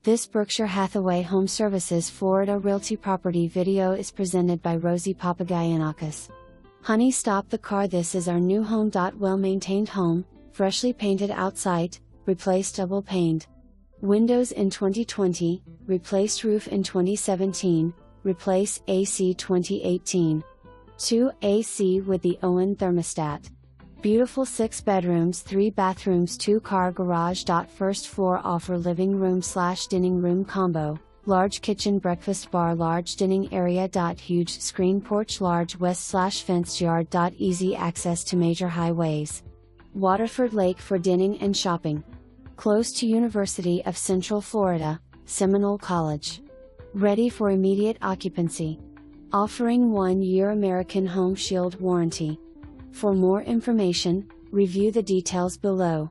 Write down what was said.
This Berkshire Hathaway HomeServices Florida Realty property video is presented by Rosie Papagayanakis. Honey, stop the car. This is our new home.Well maintained home, freshly painted outside, replaced double paned windows in 2020, replaced roof in 2017, replace AC 2018. 2 AC with the Owen thermostat. Beautiful 6 bedrooms, 3 bathrooms, 2-car garage.First floor offer living room/dining room combo, large kitchen, breakfast bar, large dining area.Huge, screen porch, large west/fenced yard.Easy, access to major highways. Waterford Lake for dining and shopping. Close to University of Central Florida, Seminole College. Ready for immediate occupancy. Offering 1-year American Home Shield warranty. For more information, review the details below.